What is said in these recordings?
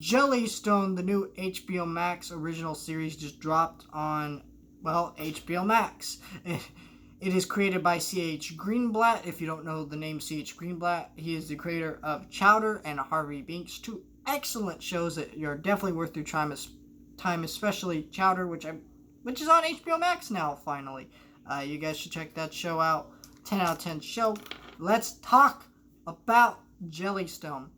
Jellystone, the new HBO Max original series, just dropped on, HBO Max. It is created by C.H. Greenblatt. If you don't know the name C.H. Greenblatt, he is the creator of Chowder and Harvey Binks, two excellent shows that are definitely worth your time, especially Chowder, which is on HBO Max now, finally. You guys should check that show out. 10 out of 10 show. Let's talk about Jellystone.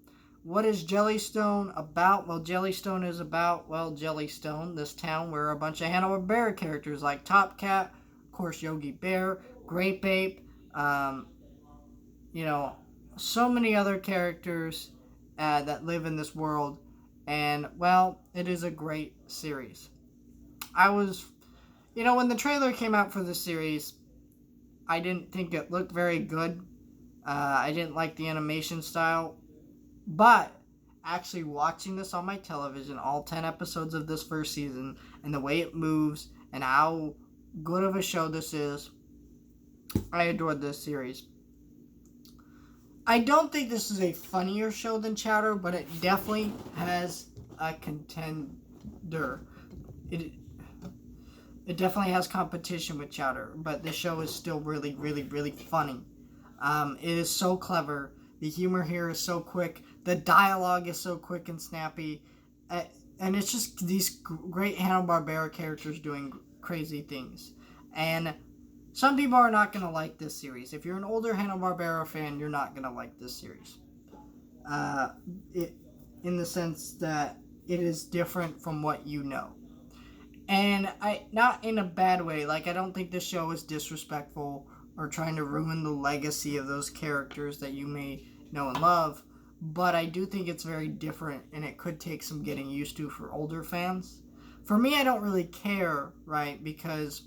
What is Jellystone about? Well, Jellystone is about, Jellystone, this town where a bunch of Hanna-Barbera characters like Top Cat, of course, Yogi Bear, Grape Ape, so many other characters that live in this world. And, it is a great series. When the trailer came out for the series, I didn't think it looked very good. I didn't like the animation style. But actually watching this on my television, all 10 episodes of this first season, and the way it moves, and how good of a show this is, I adored this series. I don't think this is a funnier show than Chowder, but it definitely has a contender. It definitely has competition with Chowder, but this show is still really, really, really funny. It is so clever. The humor here is so quick. The dialogue is so quick and snappy. And it's just these great Hanna-Barbera characters doing crazy things. And some people are not going to like this series. If you're an older Hanna-Barbera fan, you're not going to like this series. In the sense that it is different from what you know. And not in a bad way. Like, I don't think this show is disrespectful or trying to ruin the legacy of those characters that you may know and love, but I do think it's very different, and it could take some getting used to for older fans. For me, I don't really care, right, because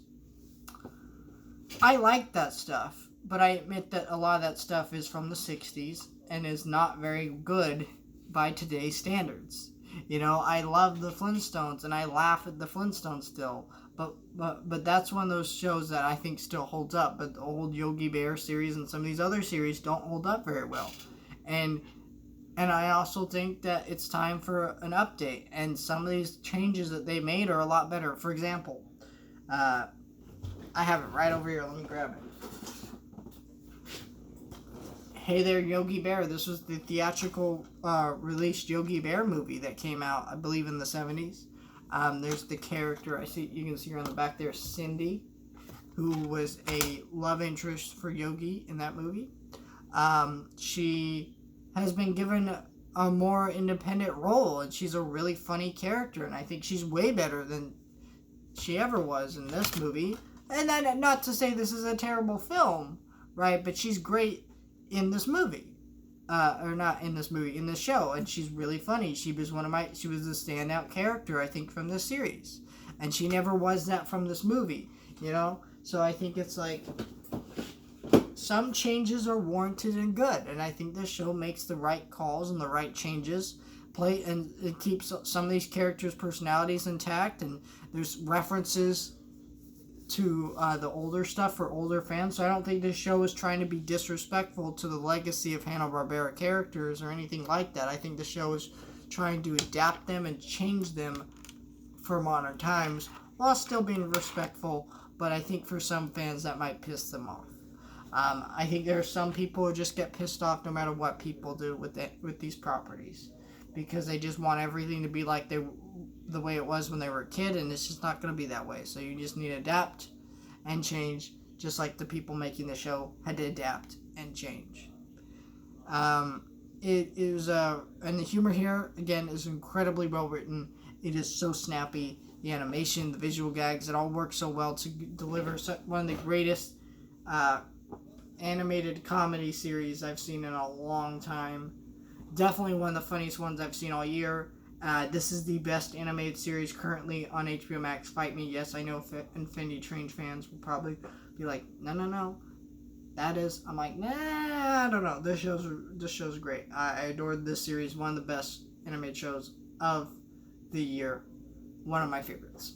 I like that stuff, but I admit that a lot of that stuff is from the 60s and is not very good by today's standards. I love the Flintstones, and I laugh at the Flintstones still. But that's one of those shows that I think still holds up. But the old Yogi Bear series and some of these other series don't hold up very well. And I also think that it's time for an update. And some of these changes that they made are a lot better. For example, I have it right over here. Let me grab it. Hey There, Yogi Bear. This was the theatrical released Yogi Bear movie that came out, I believe, in the 70s. There's the character, you can see her on the back there, Cindy, who was a love interest for Yogi in that movie. She has been given a more independent role, and she's a really funny character, and I think she's way better than she ever was in this movie. And then, not to say this is a terrible film, right, but she's great in this movie. Or not in this movie, in this show, and she's really funny. She was the standout character, I think, from this series, and she never was that from this movie, so I think it's like some changes are warranted and good, and I think this show makes the right calls and the right changes, and it keeps some of these characters' personalities intact, and there's references to the older stuff for older fans, so I don't think this show is trying to be disrespectful to the legacy of Hanna-Barbera characters or anything like that. I think the show is trying to adapt them and change them for modern times while still being respectful, but I think for some fans that might piss them off. I think there are some people who just get pissed off no matter what people do with these properties, because they just want everything to be like the way it was when they were a kid, and it's just not going to be that way. So you just need to adapt and change, just like the people making the show had to adapt and change. It is, and the humor here, again, is incredibly well written. It is so snappy. The animation, the visual gags, it all works so well to deliver one of the greatest animated comedy series I've seen in a long time. Definitely one of the funniest ones I've seen all year. This is the best animated series currently on HBO Max. Fight me. Yes, I know Infinity Train fans will probably be like, no. That is. I'm like, nah, I don't know. This show's great. I adored this series. One of the best animated shows of the year. One of my favorites.